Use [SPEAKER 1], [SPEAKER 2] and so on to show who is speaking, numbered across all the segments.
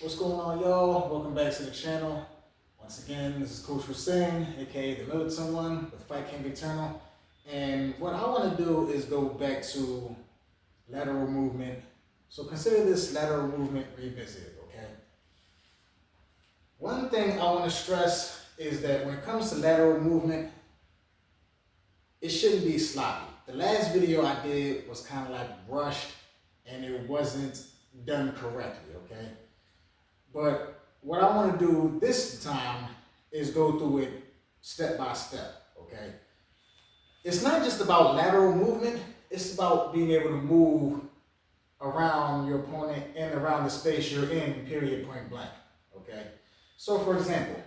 [SPEAKER 1] What's going on, y'all? Welcome back to the channel. Once again, this is Coach Hussein, aka the Militant One with Fight King Eternal. And what I want to do is go back to lateral movement. So consider this lateral movement revisited, okay? One thing I want to stress is that when it comes to lateral movement, it shouldn't be sloppy. The last video I did was kind of like rushed and it wasn't done correctly, okay? But what I want to do this time is go through it step by step, okay? It's not just about lateral movement, it's about being able to move around your opponent and around the space you're in, period, point blank, okay? So for example,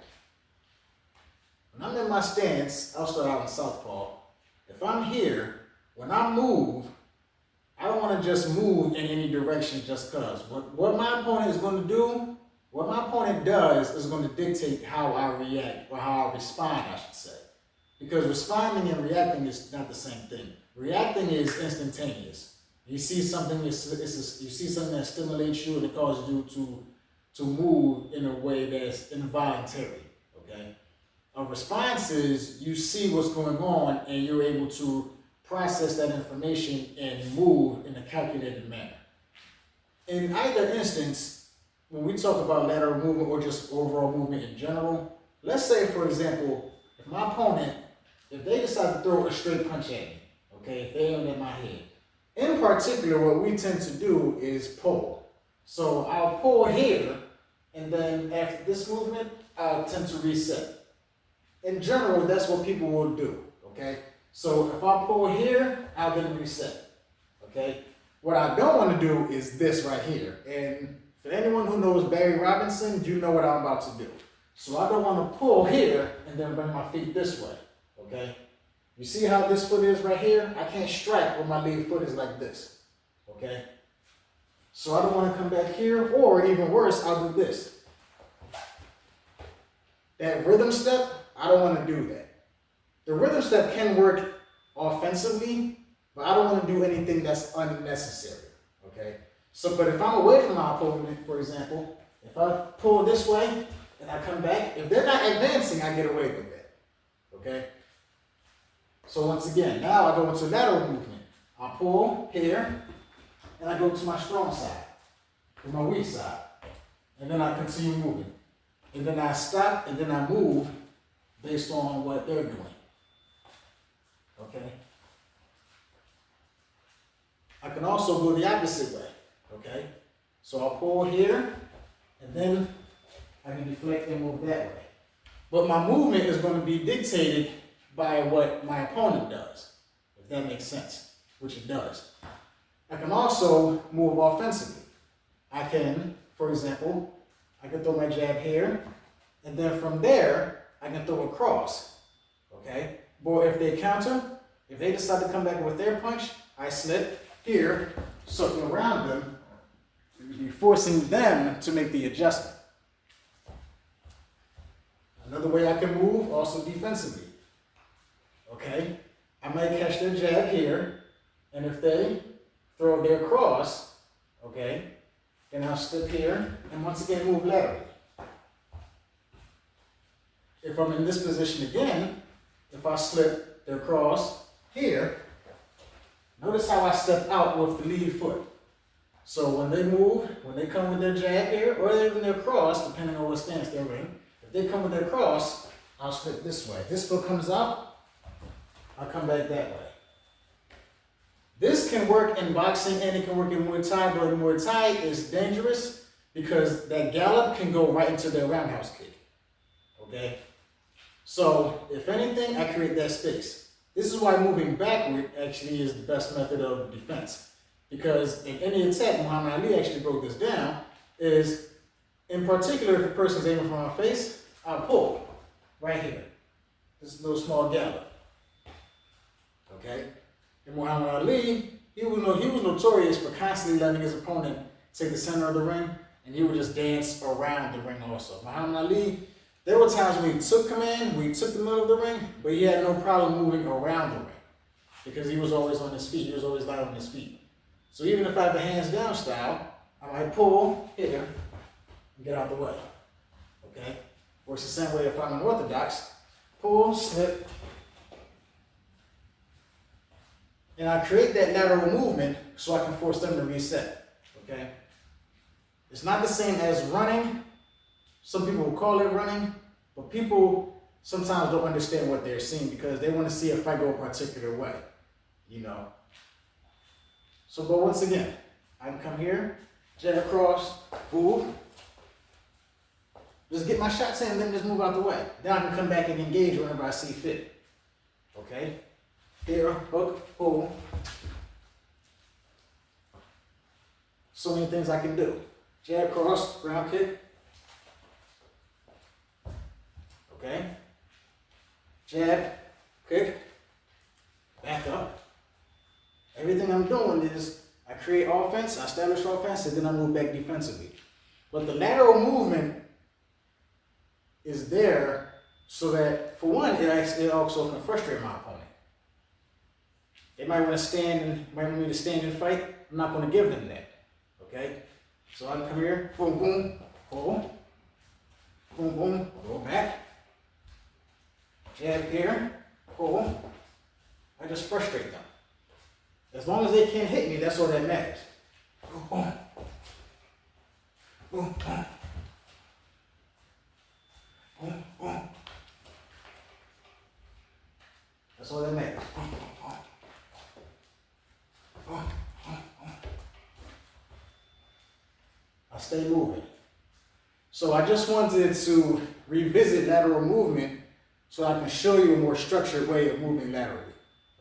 [SPEAKER 1] when I'm in my stance, I'll start out in southpaw. If I'm here, when I move, I don't want to just move in any direction just because. What my opponent is going to do, what my opponent does is going to dictate how I react or how I respond, I should say. Because responding and reacting is not the same thing. Reacting is instantaneous. You see something, you see something that stimulates you and it causes you to move in a way that's involuntary, okay? A response is you see what's going on and you're able to process that information and move in a calculated manner. In either instance, when we talk about lateral movement or just overall movement in general, let's say, for example, if my opponent, if they decide to throw a straight punch at me, okay, if they aim at my head, in particular, what we tend to do is pull. So I'll pull here, and then after this movement, I'll tend to reset. In general, that's what people will do, okay? So if I pull here, I'll then reset, okay? What I don't want to do is this right here. And for anyone who knows Barry Robinson, you know what I'm about to do. So I don't want to pull here and then bring my feet this way, okay? You see how this foot is right here? I can't strike when my lead foot is like this, okay? So I don't want to come back here, or even worse, I'll do this. That rhythm step, I don't want to do that. The rhythm step can work offensively, but I don't want to do anything that's unnecessary, okay? So, but if I'm away from my opponent, for example, if I pull this way and I come back, if they're not advancing, I get away with that, okay? So once again, now I go into lateral movement. I pull here, and I go to my strong side, to my weak side, and then I continue moving. And then I stop, and then I move based on what they're doing, okay? I can also go the opposite way, okay? So I'll pull here, and then I can deflect and move that way. But my movement is going to be dictated by what my opponent does, if that makes sense, which it does. I can also move offensively. I can, for example, I can throw my jab here, and then from there, I can throw a cross, okay? But if they counter, if they decide to come back with their punch, I slip here, circle around them, forcing them to make the adjustment. Another way I can move, also defensively. Okay, I might catch their jab here, and if they throw their cross, okay, then I'll slip here, and once again move laterally. If I'm in this position again, if I slip their cross here, notice how I step out with the lead foot. So when they move, when they come with their jab here, or even their cross, depending on what stance they're in, if they come with their cross, I'll slip this way. This foot comes out, I'll come back that way. This can work in boxing and it can work in Muay Thai, but in Muay Thai is dangerous because that gallop can go right into their roundhouse kick, okay? So if anything, I create that space. This is why moving backward actually is the best method of defense. Because in any attack, Muhammad Ali actually broke this down, is in particular if a person's aiming for my face, I'll pull right here. This little small gallop. Okay? And Muhammad Ali, he was notorious for constantly letting his opponent take the center of the ring, and he would just dance around the ring also. Muhammad Ali, there were times when he took command, when he took the middle of the ring, but he had no problem moving around the ring because he was always on his feet. He was always light on his feet. So even if I have a hands down style, I might pull here, and get out the way. Okay? Works the same way if I'm unorthodox. Pull, slip. And I create that lateral movement so I can force them to reset. Okay? It's not the same as running. Some people will call it running, but people sometimes don't understand what they're seeing because they want to see a fight go a particular way, you know. So, but once again, I can come here, jab across, move, just get my shots in and then just move out the way. Then I can come back and engage whenever I see fit. Okay? Here, hook, pull. So many things I can do. Jab, cross, ground kick. Okay? Jab, kick, back up. Everything I'm doing is I create offense, I establish offense, and then I move back defensively. But the lateral movement is there so that, for one, it also can frustrate my opponent. They might want me to stand and fight. I'm not going to give them that. Okay? So I can come here, boom, boom, pull, boom, boom, go back, jab here, pull. I just frustrate them. As long as they can't hit me, that's all that matters. Boom, boom, boom, boom, boom. That's all that matters. Boom, boom, boom. Boom, boom, boom. I stay moving. So I just wanted to revisit lateral movement so I can show you a more structured way of moving laterally.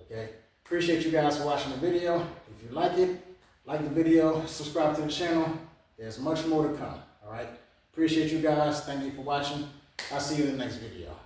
[SPEAKER 1] Okay? Appreciate you guys for watching the video. If you like it, like the video, subscribe to the channel. There's much more to come. All right? Appreciate you guys. Thank you for watching. I'll see you in the next video.